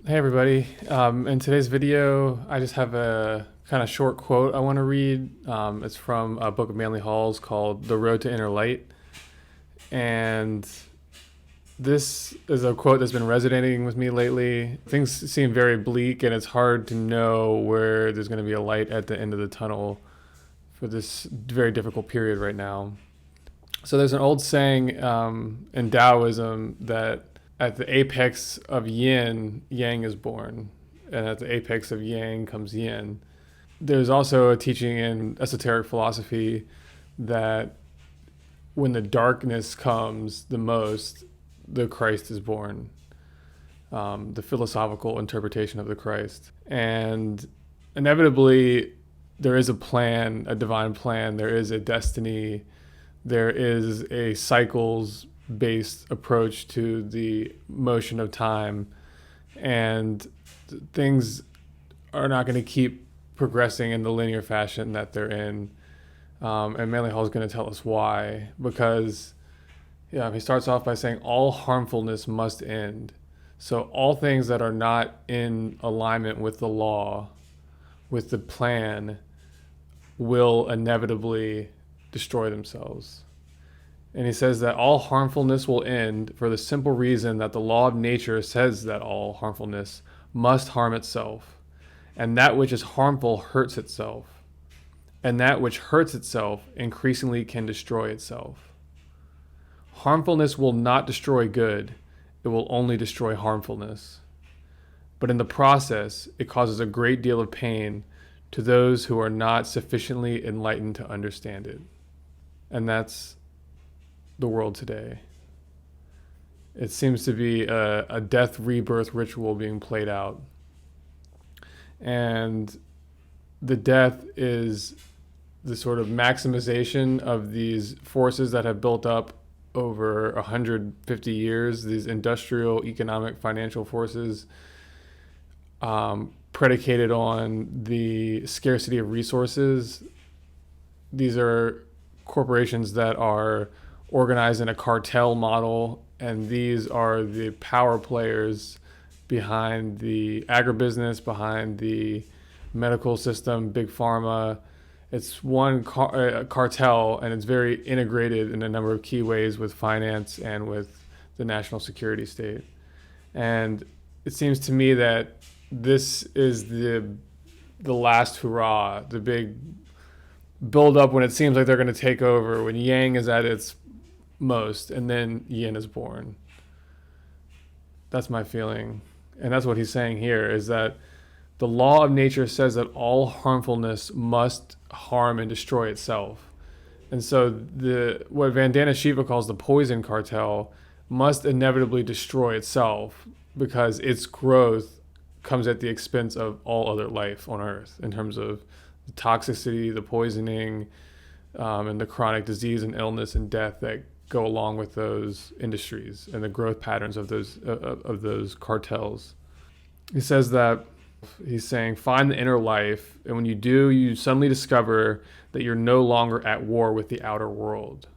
Hey everybody. In today's video, I just have a kind of short quote I want to read. It's from a book of Manly Hall's called The Road to Inner Light. And this is a quote that's been resonating with me lately. Things seem very bleak, and it's hard to know where there's going to be a light at the end of the tunnel for this very difficult period right now. So there's an old saying in Taoism that at the apex of yin, yang is born, and at the apex of yang comes yin. There's also a teaching in esoteric philosophy that when the darkness comes the most, the Christ is born. The philosophical interpretation of the Christ. And inevitably, there is a plan, a divine plan, there is a destiny, there is a cycles based approach to the motion of time, and things are not going to keep progressing in the linear fashion that they're in. And Manly Hall is going to tell us why, because he starts off by saying all harmfulness must end. So all things that are not in alignment with the law, with the plan, will inevitably destroy themselves. And he says that all harmfulness will end for the simple reason that the law of nature says that all harmfulness must harm itself. And that which is harmful hurts itself. And that which hurts itself increasingly can destroy itself. Harmfulness will not destroy good, it will only destroy harmfulness. But in the process, it causes a great deal of pain to those who are not sufficiently enlightened to understand it. And that's the world today. It seems to be a death rebirth ritual being played out. And the death is the sort of maximization of these forces that have built up over 150 years, these industrial, economic, financial forces, predicated on the scarcity of resources. These are corporations that are organized in a cartel model, and these are the power players behind the agribusiness, behind the medical system, big pharma. It's one cartel, and it's very integrated in a number of key ways with finance and with the national security state. And it seems to me that this is the last hurrah, the big build up when it seems like they're going to take over, when yang is at its most, and then yin is born. That's my feeling. And that's what he's saying here, is that the law of nature says that all harmfulness must harm and destroy itself. And so what Vandana Shiva calls the poison cartel must inevitably destroy itself, because its growth comes at the expense of all other life on earth in terms of the toxicity, the poisoning, and the chronic disease and illness and death that go along with those industries and the growth patterns of those cartels. He says that he's saying, find the inner life, and when you do, you suddenly discover that you're no longer at war with the outer world.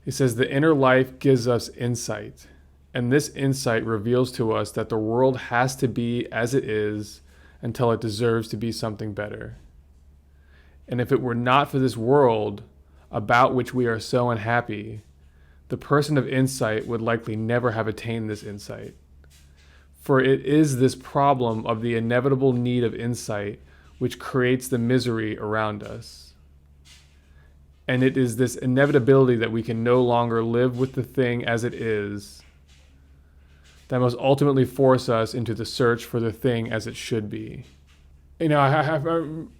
He says the inner life gives us insight, and this insight reveals to us that the world has to be as it is until it deserves to be something better. And if it were not for this world about which we are so unhappy, the person of insight would likely never have attained this insight. For it is this problem of the inevitable need of insight which creates the misery around us. And it is this inevitability that we can no longer live with the thing as it is that must ultimately force us into the search for the thing as it should be. I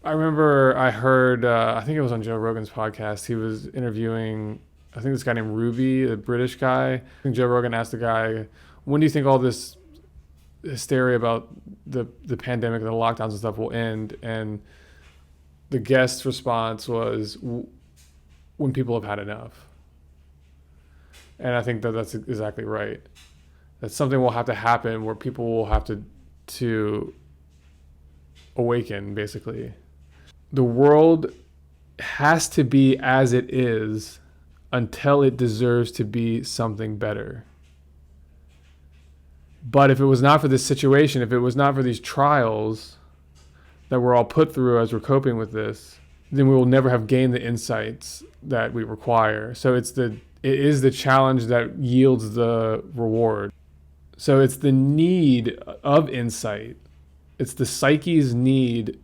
remember I heard, I think it was on Joe Rogan's podcast, he was interviewing, I think this guy named Ruby, the British guy. I think Joe Rogan asked the guy, when do you think all this hysteria about the pandemic and the lockdowns and stuff will end? And the guest's response was, when people have had enough. And I think that that's exactly right. That something will have to happen where people will have to awaken, basically. The world has to be as it is until it deserves to be something better. But if it was not for this situation, if it was not for these trials that we're all put through as we're coping with this, then we will never have gained the insights that we require. So it is the challenge that yields the reward. So it's the need of insight. It's the psyche's need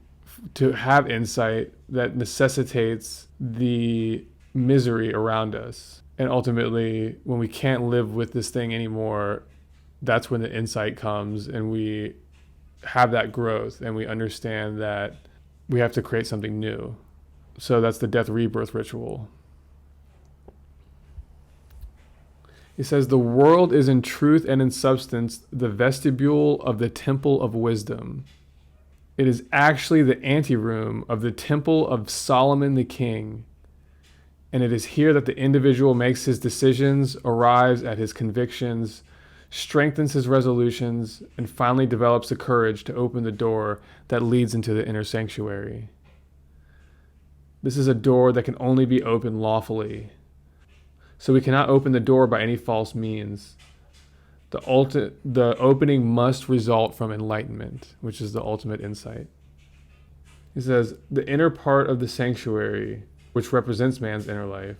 to have insight that necessitates the misery around us. And ultimately, when we can't live with this thing anymore, that's when the insight comes and we have that growth and we understand that we have to create something new. So that's the death rebirth ritual. He says, the world is in truth and in substance the vestibule of the temple of wisdom. It is actually the anteroom of the temple of Solomon the king. And it is here that the individual makes his decisions, arrives at his convictions, strengthens his resolutions, and finally develops the courage to open the door that leads into the inner sanctuary. This is a door that can only be opened lawfully. So we cannot open the door by any false means. The opening must result from enlightenment, which is the ultimate insight. He says, the inner part of the sanctuary, which represents man's inner life,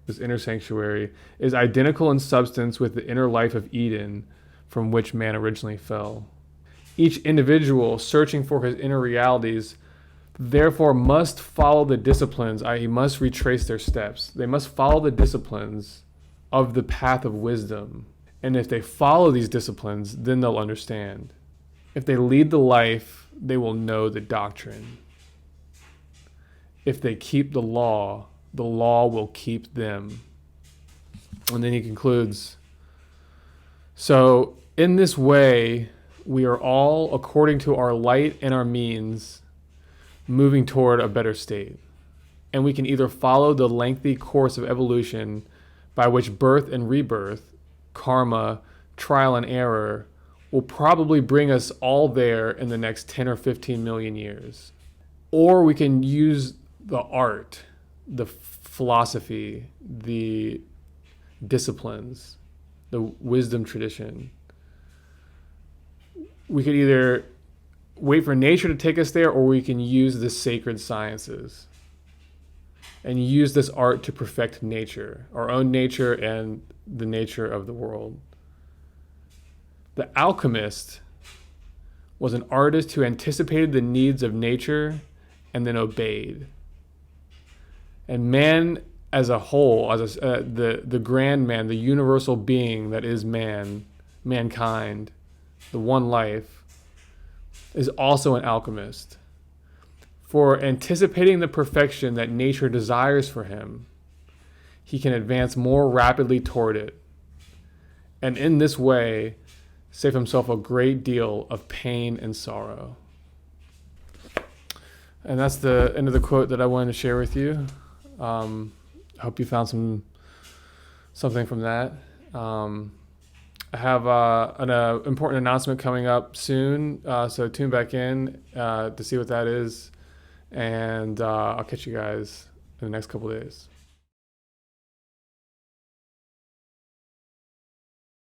this inner sanctuary, is identical in substance with the inner life of Eden, from which man originally fell. Each individual searching for his inner realities therefore must follow the disciplines, i.e. must retrace their steps. They must follow the disciplines of the path of wisdom. And if they follow these disciplines, then they'll understand. If they lead the life, they will know the doctrine. If they keep the law will keep them. And then he concludes, so in this way, we are all, according to our light and our means, moving toward a better state. And we can either follow the lengthy course of evolution by which birth and rebirth, karma, trial and error, will probably bring us all there in the next 10 or 15 million years. Or we can use the art, the philosophy, the disciplines, the wisdom tradition. We could either wait for nature to take us there, or we can use the sacred sciences and use this art to perfect nature, our own nature and the nature of the world. The alchemist was an artist who anticipated the needs of nature and then obeyed. And man as a whole, the grand man, the universal being that is man, mankind, the one life, is also an alchemist. For anticipating the perfection that nature desires for him, he can advance more rapidly toward it. And in this way, save himself a great deal of pain and sorrow. And that's the end of the quote that I wanted to share with you. I hope you found something from that. I have an important announcement coming up soon, so tune back in to see what that is, and I'll catch you guys in the next couple days.